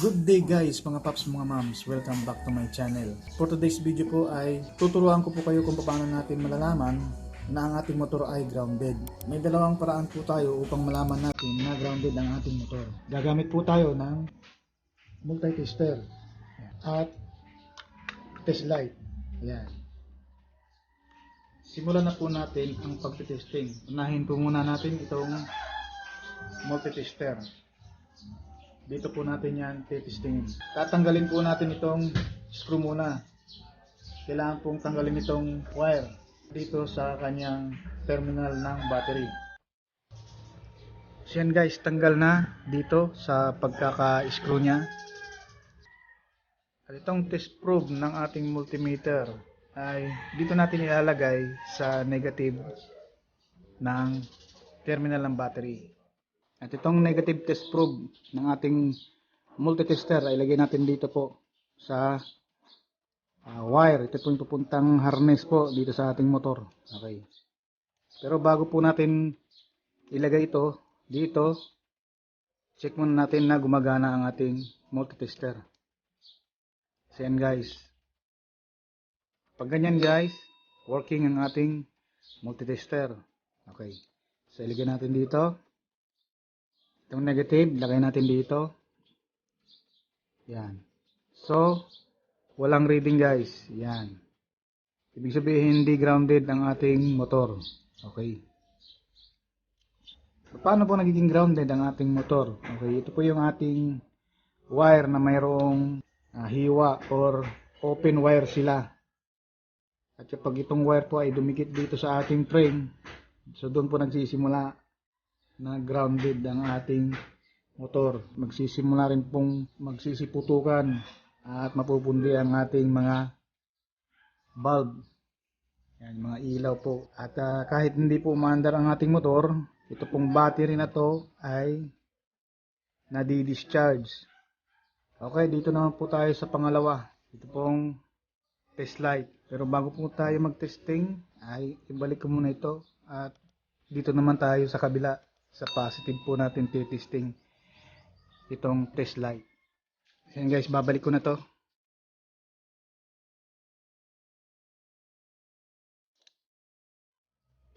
Good day guys, mga paps, mga moms, welcome back to my channel. For today's video po ay tuturuan ko po kayo kung paano natin malalaman na ang ating motor ay grounded. May dalawang paraan po tayo upang malaman natin na grounded ang ating motor. Gagamit po tayo ng multi-tester at test light. Ayan. Simulan na po natin ang pagtitesting. Unahin po muna natin itong multi-tester. Dito po natin yan titestingin. Tatanggalin po natin itong screw muna. Kailangan pong tanggalin itong wire dito sa kanyang terminal ng battery. So yan guys, tanggal na dito sa pagkaka-screw nya. At itong test probe ng ating multimeter ay dito natin ilalagay sa negative ng terminal ng battery. At itong negative test probe ng ating multitester ay ilagay natin dito po sa wire. Ito po yung pupuntang harness po dito sa ating motor. Okay. Pero bago po natin ilagay ito dito, check muna natin na gumagana ang ating multitester. So yan guys. Pag ganyan guys, working ang ating multitester. Okay. So ilagay natin dito. Itong negative, lagay natin dito. Yan. So, walang reading guys. Yan. Ibig sabihin, hindi grounded ang ating motor. Okay. So, paano po nagiging grounded ang ating motor? Okay, ito po yung ating wire na mayroong hiwa or open wire sila. At kapag itong wire po ay dumikit dito sa ating frame, so doon po nagsisimula na grounded ang ating motor. Magsisimula rin pong magsisiputukan at mapupundi ang ating mga bulb. Yan, mga ilaw po. At kahit hindi po umaandar ang ating motor, ito pong battery na to ay nadi-discharge. Okay, dito naman po tayo sa pangalawa. Ito pong test light. Pero bago po tayo mag-testing, ay ibalik ko muna ito at dito naman tayo sa kabila. Sa positive po natin titesting itong test light. Ayan guys, babalik ko na to.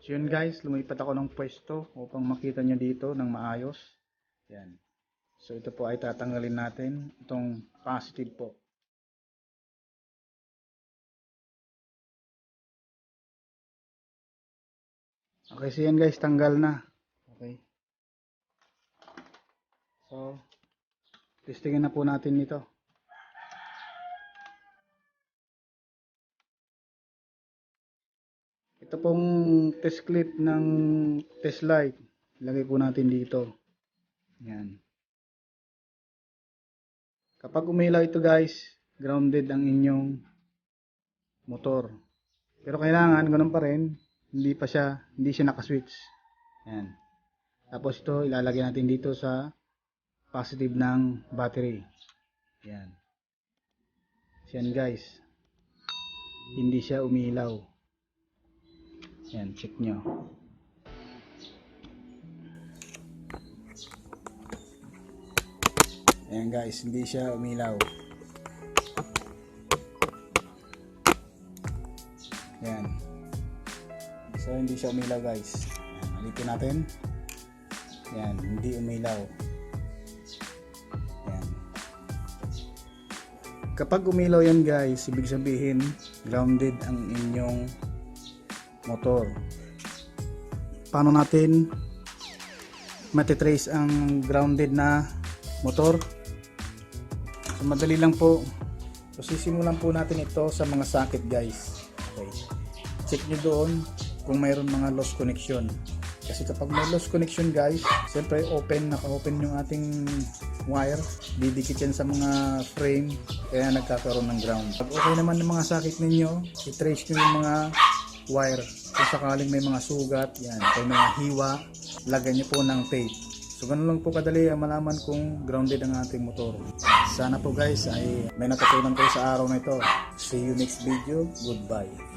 So yun guys, lumipat ako ng pwesto upang makita nyo dito ng maayos. Ayan. So ito po ay tatanggalin natin itong positive po. Okay, so yan guys, tanggal na. Okay. So, testingin na po natin ito. Ito pong test clip ng test light. Ilagay po natin dito. Yan. Kapag umilaw ito guys, grounded ang inyong motor. Pero kailangan, ganun pa rin, hindi siya nakaswitch. Yan. Tapos ito, ilalagay natin dito sa positive ng battery. Yan. Yan guys. Hindi siya umilaw. Yan, check nyo. Yan guys, hindi siya umilaw. Yan. So, hindi siya umilaw guys. Yan, ulitin natin. Yan, hindi umilaw. Yan. Kapag umilaw yan guys, ibig sabihin grounded ang inyong motor. Paano natin matitrace ang grounded na motor? So, madali lang po. So, sisimulan po natin ito sa mga socket guys. Okay. Check nyo doon kung mayroon mga lost connection. Kasi kapag may lost connection guys, siyempre naka-open yung ating wire, didikit yan sa mga frame, kaya nagkakaroon ng ground. Pag okay naman ng mga socket ninyo, i-trace nyo yung mga wire. Kung sakaling may mga sugat, yan, kung may mga hiwa, lagyan nyo po ng tape. So ganun lang po kadali ang malaman kung grounded ang ating motor. Sana po guys ay may natutunan kayo sa araw na ito. See you next video. Goodbye.